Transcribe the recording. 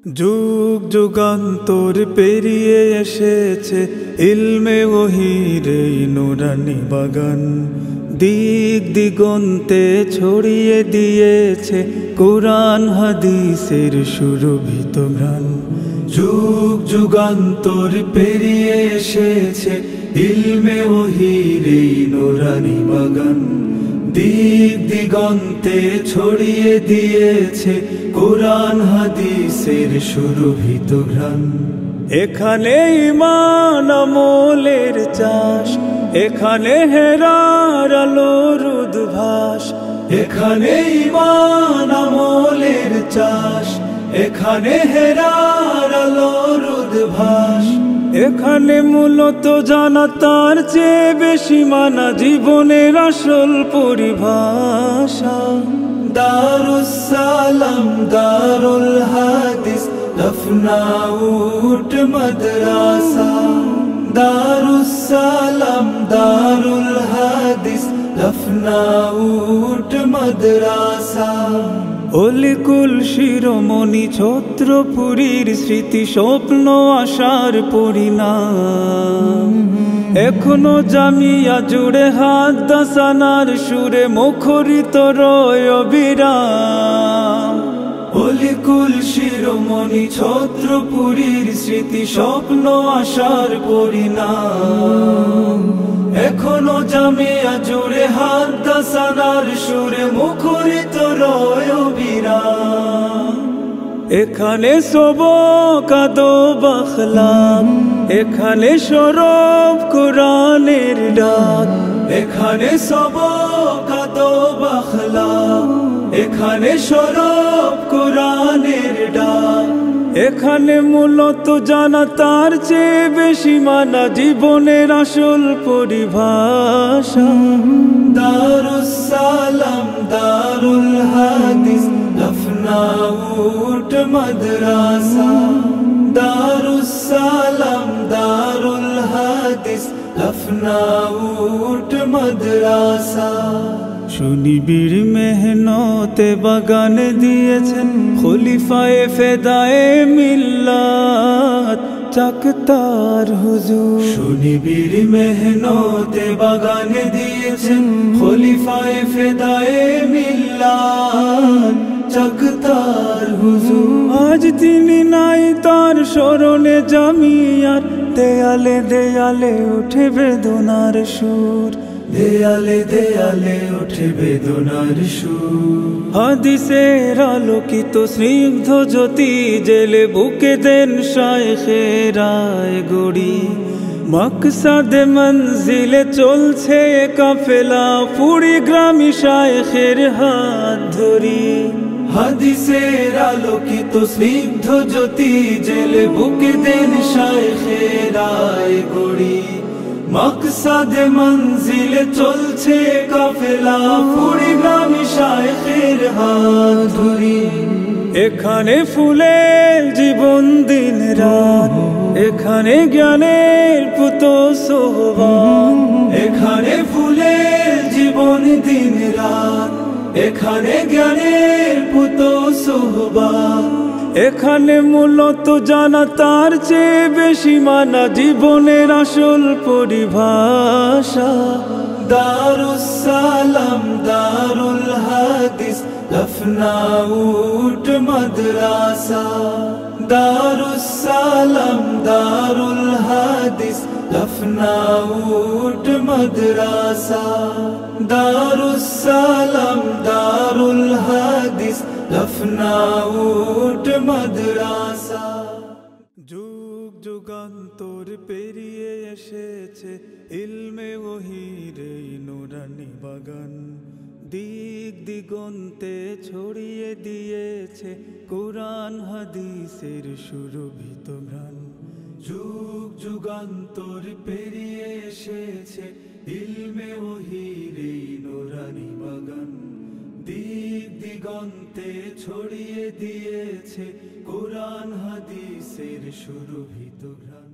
যুগ যুগান্তর পেরিয়ে এসেছে ইলমে ওহীর এই নুরানি বাগান। দিক দিগন্তে ছড়িয়ে দিয়েছে কুরআন হাদিসের সুরভিত ঘ্রাণ। যুগ যুগান্তর পেরিয়ে এসেছে ইলমে ওহীর এই নুরানি বাগান। দিক দিগন্তে ছড়িয়ে দিয়েছে কুরআন হাদিসের সুরভিত ঘ্রাণ। এখানে ঈমান আমলের চাষ, এখানে হেরার আলোর উদ্ভাস। এখানে ঈমান আমলের চাষ, এখানে হেরার আলোর উদ্ভাস। এখানে মূলত জানা তার চেয়ে বেশি মানা জীবনের আসল পরিভাষা। দারুস সালাম দারুল হাদিস লখনউট মাদ্রাসা। দারুস সালাম দারুল হাদিস লখনউট মাদ্রাসা। অলিকুল শিরোমণি ছত্রপুরীর স্মৃতি স্বপ্ন আশার পরিণাম। এখনো জামিয়া জুড়ে হাদাসানার সুরে মুখরিত রয় অবিরাম। অলিকুল শিরোমণি ছত্রপুরীর স্মৃতি স্বপ্ন আশার পরিণাম। এখনো জামিয়া জুড়ে হাদাসানার সুরে মুখরিত রয় অবিরাম। এখানে সবক আদব আখলাক, এখানে সরব কুরআনের ডাক। এখানে সবক আদব আখলাক, এখানে সরব কুরআনের ডাক। এখানে মূলত জানা তার চেয়ে বেশি মানা জীবনের আসল পরিভাষা। দারুস সালাম দারুল হাদিস লখনউট মাদ্রাসা। দারুস সালাম দারুল হাদিস লখনউট মাদ্রাসা। সুনিবিড় মেহনতে বাগান দিয়েছেন খলিফায়ে ফেদায়ে মিল্লাত চাকতার হুজুর। সুনিবিড় মেহনতে বাগান দিয়েছেন খলিফায়ে ফেদায়ে মিল্লাত চাকতার হুজুর। আজ তিনি নাই, তার স্মরণে জামিয়ার দেয়ালে দেয়ালে উঠে বেদনার সুর। দেয়ালে দেয়ালে উঠে বেদনার সুর। হাদিসের আলোকিত স্নিগ্ধ জ্যোতি জেলে বুকে দেন শায়েখেরায় গড়ি। মকসদে মঞ্জিলে চলছে কাফেলা পুরি গ্রামী শায়েখের হাত ধরি। হাদিসের আলোকিত স্নিগ্ধ জ্যোতি জেলে বুকে দেন শায়েখেরায় গড়ি। মকসদে মঞ্জিলে চলছে কাফেলা পুরি গ্রামী শায়েখের হাত ধরি। এখানে ফুলের জীবন দিন রাত, এখানে জ্ঞানের পুত সোহবান। এখানে ফুলের জীবন দিন রাত, এখানে জ্ঞানের পুত সোহবান। এখানে মূলত জানা তার চেয়ে বেশি মানা জীবনের আসল পরিভাষা। দারুস সালাম দারুল হাদিস লখনউট মাদ্রাসা। দারুস সালাম দারুল হাদিস লখনউট মাদ্রাসা। দারুস সালাম দারুল হাদিস লখনউট মাদ্রাসা। যুগ যুগান্তর পেরিয়ে এসেছে ইলমে ওহীর এই নুরানি বাগান। দিক দিগন্তে ছড়িয়ে দিয়েছে কুরআন হাদিসের সুরভিত ঘ্রাণ। যুগ যুগান্তর পেরিয়ে এসেছে ইলমে ওহীর এই নুরানি বাগান। দিক দিগন্তে ছড়িয়ে দিয়েছে কুরআন হাদিসের সুরভিত ঘ্রাণ।